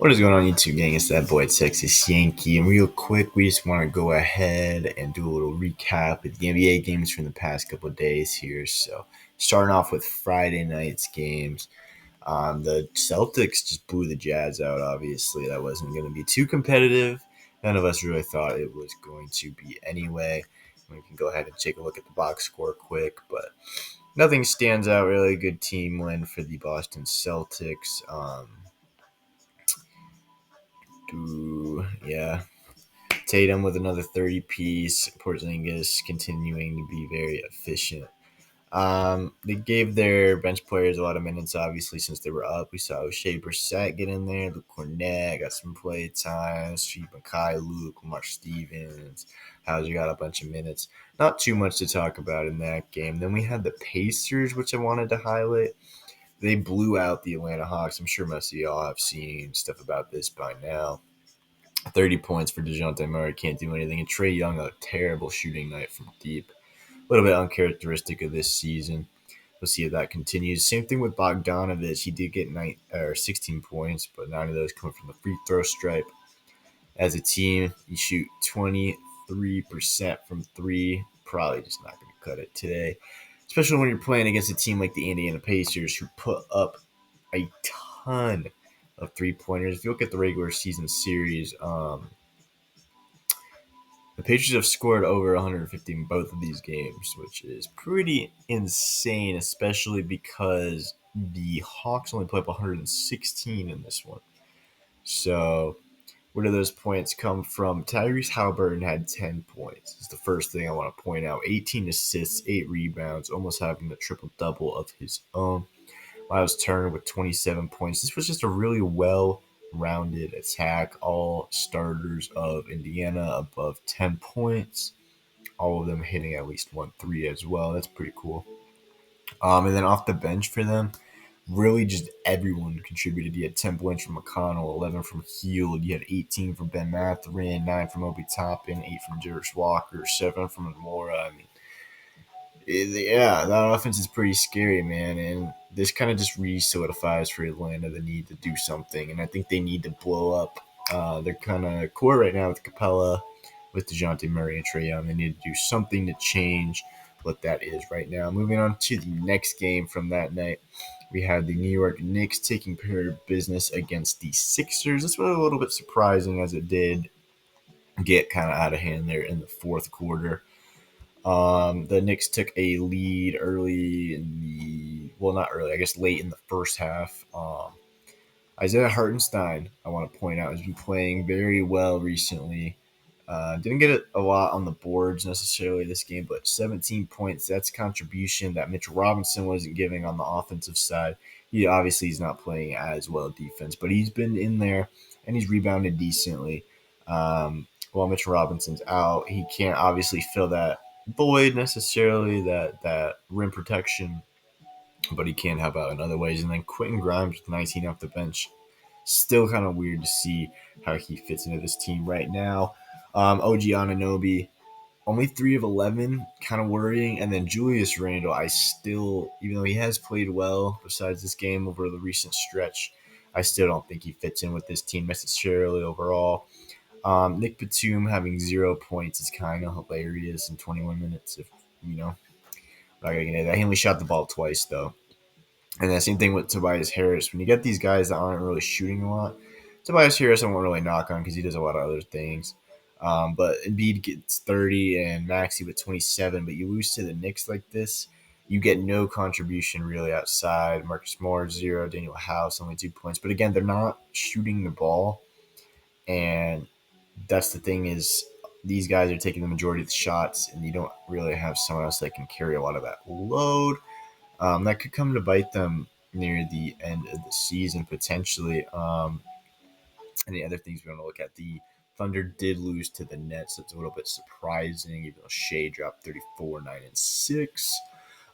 What is going on YouTube gang? It's that boy Texas Yankee. And real quick, we just want to go ahead and do a little recap of the NBA games from the past couple of days here. So starting off with Friday night's games. The Celtics just blew the Jazz out, obviously. That wasn't going to be too competitive. None of us really thought it was going to be anyway. We can go ahead and take a look at the box score quick, but nothing stands out really. Good team win for the Boston Celtics. Yeah. Tatum with another 30 piece. Porzingis continuing to be very efficient. They gave their bench players a lot of minutes, obviously, since they were up. We saw O'Shea Brissett get in there. Luke Cornett got some play time. Steve Mackay, Luke, Lamar Stevens. Hauser got a bunch of minutes. Not too much to talk about in that game. Then we had the Pacers, which I wanted to highlight. They blew out the Atlanta Hawks. I'm sure most of y'all have seen stuff about this by now. 30 points for DeJounte Murray, can't do anything. And Trae Young, a terrible shooting night from deep. A little bit uncharacteristic of this season. We'll see if that continues. Same thing with Bogdanovich. He did get 16 points, but 9 of those coming from the free throw stripe. As a team, you shoot 23% from three. Probably just not going to cut it today, especially when you're playing against a team like the Indiana Pacers, who put up a ton of three-pointers. If you look at the regular season series, the Patriots have scored over 150 in both of these games, which is pretty insane, especially because the Hawks only put up 116 in this one. So where do those points come from? Tyrese Halliburton had 10 points. It's the first thing I want to point out. 18 assists, 8 rebounds, almost having a triple-double of his own. Miles Turner with 27 points. This was just a really well-rounded attack. All starters of Indiana above 10 points. All of them hitting at least 1 3 as well. That's pretty cool. And then off the bench for them, really just everyone contributed. You had 10 points from McConnell, 11 from Heald. You had 18 from Ben Mathurin, 9 from Obi Toppin, 8 from Jarvis Walker, 7 from Amora. I mean, yeah, that offense is pretty scary, man. And this kind of just re-solidifies for Atlanta the need to do something. And I think they need to blow up their kind of core right now with Capella, with DeJounte Murray and Trae Young. They need to do something to change what that is right now. Moving on to the next game from that night, we had the New York Knicks taking care of business against the Sixers. This was a little bit surprising as it did get kind of out of hand there in the fourth quarter. The Knicks took a lead early in not early, I guess late in the first half. Isaiah Hartenstein, I want to point out, has been playing very well recently. Didn't get a lot on the boards necessarily this game, but 17 points, that's contribution that Mitchell Robinson wasn't giving on the offensive side. He obviously is not playing as well defense, but he's been in there and he's rebounded decently. While Mitchell Robinson's out, he can't obviously fill that void necessarily, that rim protection, but he can help out in other ways. And then Quentin Grimes with 19 off the bench. Still kind of weird to see how he fits into this team right now. OG Anunoby, only 3 of 11, kind of worrying. And then Julius Randle, I still, even though he has played well besides this game over the recent stretch, I still don't think he fits in with this team necessarily overall. Nick Batum having 0 points is kind of hilarious in 21 minutes. If you know, not gonna get into that. He only shot the ball twice though. And the same thing with Tobias Harris. When you get these guys that aren't really shooting a lot, Tobias Harris I won't really knock on because he does a lot of other things. But Embiid gets 30 and Maxey with 27. But you lose to the Knicks like this, you get no contribution really outside. Marcus Morris 0, Daniel House only 2 points. But again, they're not shooting the ball, and that's the thing is these guys are taking the majority of the shots, and you don't really have someone else that can carry a lot of that load. That could come to bite them near the end of the season potentially. And the other things we want to look at, the Thunder did lose to the Nets. So it's a little bit surprising, even though Shea dropped 34, 9, and 6.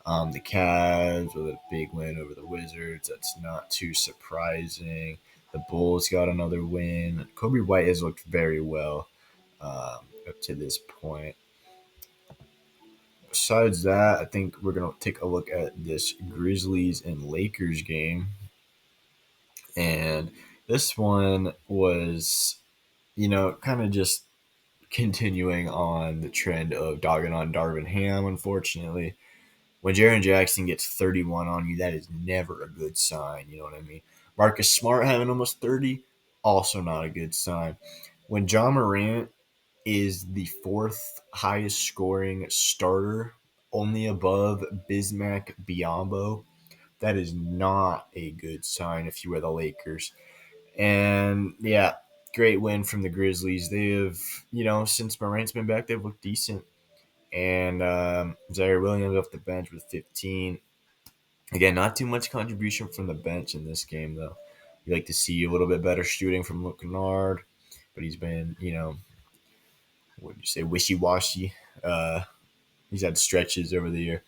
The Cavs with a big win over the Wizards. That's not too surprising. The Bulls got another win. Kobe White has looked very well up to this point. Besides that, I think we're going to take a look at this Grizzlies and Lakers game. And This one was, kind of just continuing on the trend of dogging on Darvin Ham, unfortunately. When Jaren Jackson gets 31 on you, that is never a good sign. You know what I mean? Marcus Smart having almost 30, also not a good sign. When John Morant is the fourth highest scoring starter, only above Bismack Biyombo, that is not a good sign if you are the Lakers. And yeah, great win from the Grizzlies. They have, since Morant's been back, they've looked decent. And Zaire Williams off the bench with 15. Again, not too much contribution from the bench in this game, though. You like to see a little bit better shooting from Luke Kennard, but he's been, what would you say, wishy washy. Uh, he's had stretches over the year.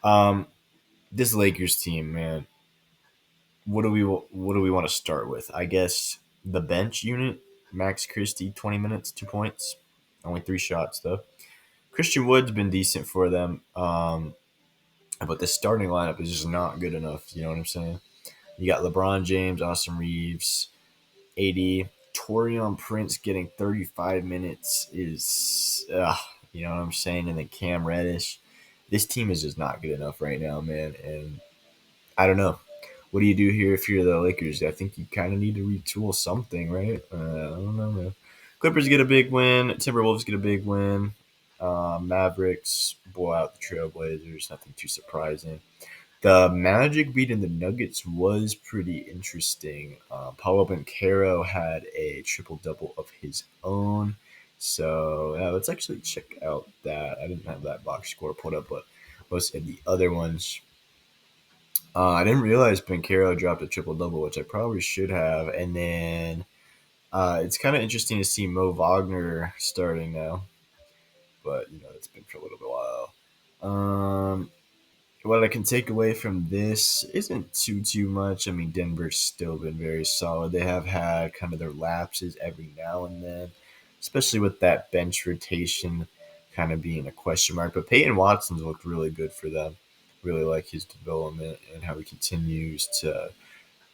Um, this Lakers team, man, what do we want to start with? I guess the bench unit. Max Christie, 20 minutes, 2 points, only 3 shots though. Christian Wood's been decent for them, but the starting lineup is just not good enough. You know what I'm saying? You got LeBron James, Austin Reeves, AD, Torian Prince getting 35 minutes is, you know what I'm saying? And then Cam Reddish. This team is just not good enough right now, man. And I don't know. What do you do here if you're the Lakers? I think you kind of need to retool something, right? I don't know, man. Clippers get a big win. Timberwolves get a big win. Mavericks blow out the Trailblazers. Nothing too surprising. The Magic beating the Nuggets was pretty interesting. Paulo Banchero had a triple double of his own. So let's actually check out that. I didn't have that box score put up, but most of the other ones. I didn't realize Banchero dropped a triple double, which I probably should have. And then it's kind of interesting to see Mo Wagner starting now, but it's been for a little bit while. What I can take away from this isn't too much. I mean, Denver's still been very solid. They have had kind of their lapses every now and then, especially with that bench rotation kind of being a question mark. But Peyton Watson's looked really good for them. Really like his development and how he continues to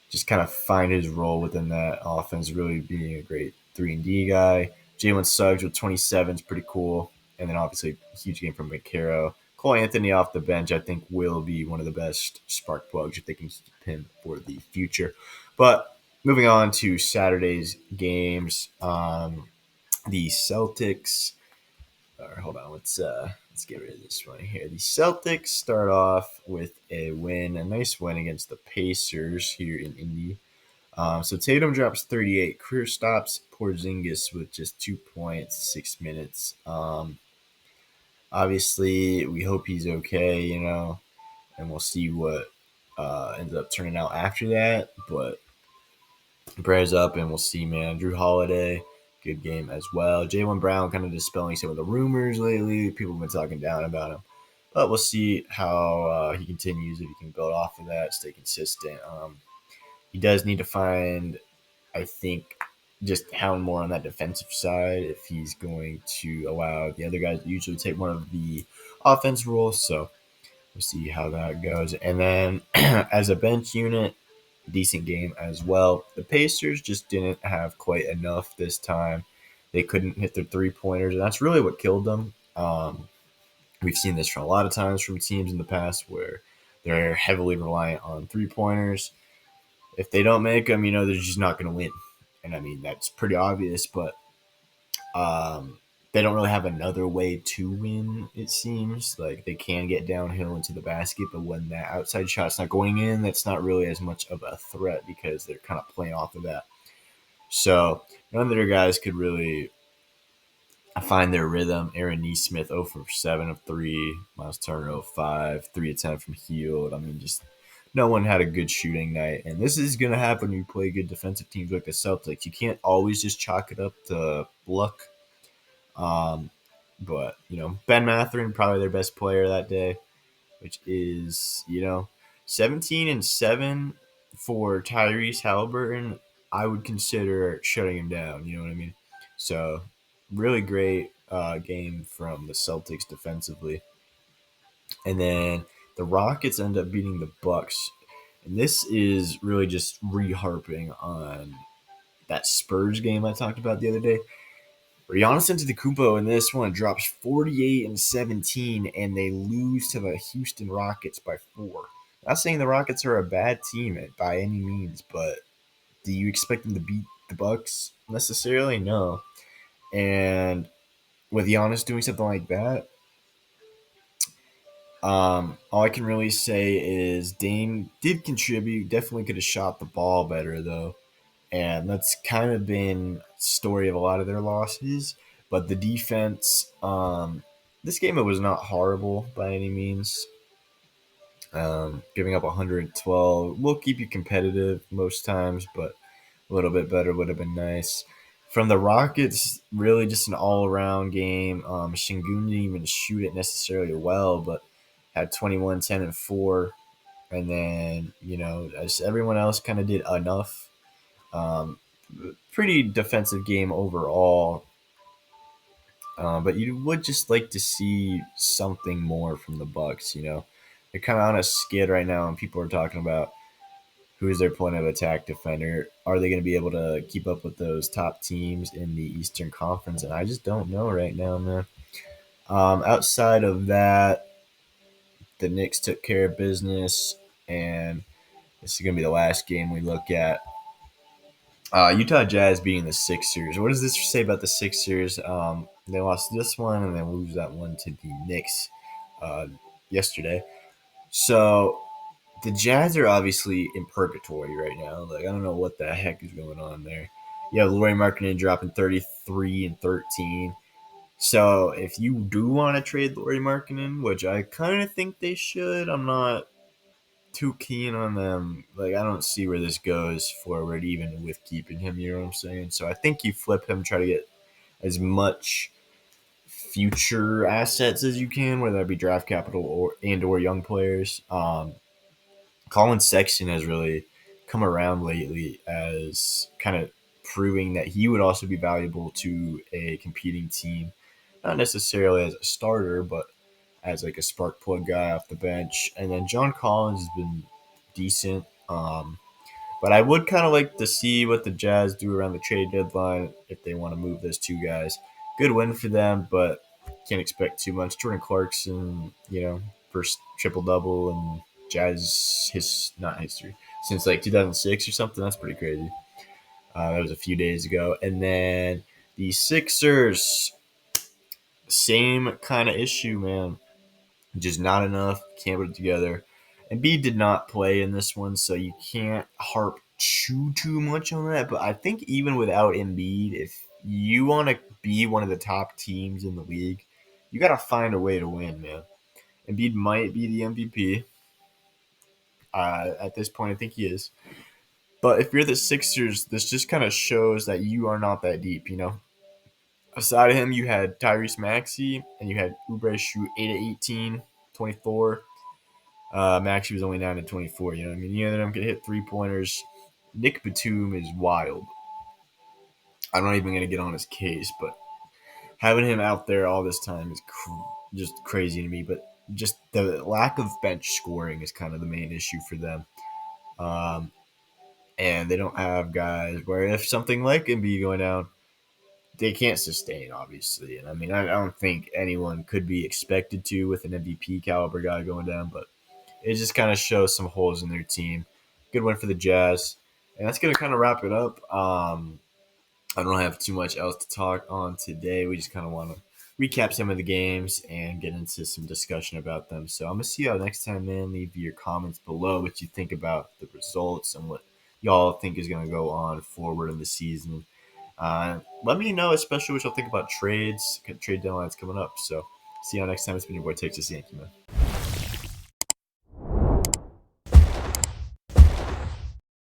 just kind of find his role within that offense, really being a great 3-and-D guy. Jalen Suggs with 27 is pretty cool. And then obviously a huge game from McCarroll. Cole Anthony off the bench, I think, will be one of the best spark plugs if they can keep him for the future. But moving on to Saturday's games, the Celtics. All right, hold on. Let's get rid of this one here. The Celtics start off with a win, a nice win against the Pacers here in Indy. So Tatum drops 38. Career stops Porzingis with just 2 points, 6 minutes. Obviously, we hope he's okay, and we'll see what ends up turning out after that. But prayers up, and we'll see, man. Drew Holiday, good game as well. Jaylen Brown kind of dispelling some of the rumors lately. People have been talking down about him. But we'll see how he continues, if he can build off of that, stay consistent. He does need to find, I think, just hound more on that defensive side if he's going to allow the other guys to usually take one of the offense roles. So we'll see how that goes. And then as a bench unit, decent game as well. The Pacers just didn't have quite enough this time. They couldn't hit their 3-pointers, and that's really what killed them. We've seen this from a lot of times from teams in the past where they're heavily reliant on 3-pointers. If they don't make them, they're just not going to win. And I mean, that's pretty obvious, but they don't really have another way to win, it seems. Like, they can get downhill into the basket, but when that outside shot's not going in, that's not really as much of a threat because they're kind of playing off of that. So none of their guys could really find their rhythm. Aaron Nesmith 0 for 7 of 3. Miles Turner 0 5. 3 of 10 from Heald. I mean, just no one had a good shooting night. And this is going to happen when you play good defensive teams like the Celtics. You can't always just chalk it up to luck. But, Ben Mathurin, probably their best player that day, which is, 17 and 7 for Tyrese Halliburton. I would consider shutting him down. You know what I mean? So, really great game from the Celtics defensively. And then the Rockets end up beating the Bucks. And this is really just re-harping on that Spurs game I talked about the other day. Giannis Antetokounmpo in this one drops 48 and 17, and they lose to the Houston Rockets by 4. Not saying the Rockets are a bad team by any means, but do you expect them to beat the Bucks necessarily? No. And with Giannis doing something like that, all I can really say is Dame did contribute. Definitely could have shot the ball better though, and that's kind of been story of a lot of their losses. But the defense, this game it was not horrible by any means. Giving up 112 will keep you competitive most times, but a little bit better would have been nice. From the Rockets, really just an all around game. Şengün didn't even shoot it necessarily well, but had 21, 10, and 4. And then, as everyone else kind of did enough. Um, Pretty defensive game overall. But you would just like to see something more from the Bucks. They're kind of on a skid right now, and people are talking about who is their point of attack defender. Are they going to be able to keep up with those top teams in the Eastern Conference? And I just don't know right now, man. Outside of that, the Knicks took care of business, and this is going to be the last game we look at. Utah Jazz beating the Sixers. What does this say about the Sixers? They lost this one and then lose that one to the Knicks yesterday. So the Jazz are obviously in purgatory right now. Like, I don't know what the heck is going on there. You have Lauri Markkanen dropping 33 and 13. So if you do want to trade Lauri Markkanen, which I kind of think they should, I'm not too keen on them. Like, I don't see where this goes forward, even with keeping him. You know what I'm saying? So I think you flip him, try to get as much future assets as you can, whether that be draft capital or young players. Colin Sexton has really come around lately as kind of proving that he would also be valuable to a competing team, not necessarily as a starter, but as like a spark plug guy off the bench. And then John Collins has been decent. But I would kind of like to see what the Jazz do around the trade deadline if they want to move those two guys. Good win for them, but can't expect too much. Jordan Clarkson, first triple double and Jazz not history since like 2006 or something. That's pretty crazy. That was a few days ago, and then the Sixers, same kind of issue, man. Just not enough. Can't put it together. Embiid did not play in this one, so you can't harp too much on that. But I think even without Embiid, if you want to be one of the top teams in the league, you got to find a way to win, man. Embiid might be the MVP. At this point, I think he is. But if you're the Sixers, this just kind of shows that you are not that deep. Aside of him, you had Tyrese Maxey and you had Oubre shoot 8 of 18, 24. Maxey was only 9 of 24. You know what I mean? Neither of them could hit 3-pointers. Nick Batum is wild. I'm not even going to get on his case, but having him out there all this time is just crazy to me. But just the lack of bench scoring is kind of the main issue for them. And they don't have guys where if something like Embiid going down, they can't sustain, obviously. And I mean, I don't think anyone could be expected to with an MVP caliber guy going down, but it just kind of shows some holes in their team. Good win for the Jazz. And that's going to kind of wrap it up. I don't have too much else to talk on today. We just kind of want to recap some of the games and get into some discussion about them. So I'm going to see y'all next time, man. Leave your comments below what you think about the results and what y'all think is going to go on forward in the season. Let me know, especially what y'all think about trades. Trade deadlines coming up. So see y'all next time. It's been your boy Texas Yankee, man.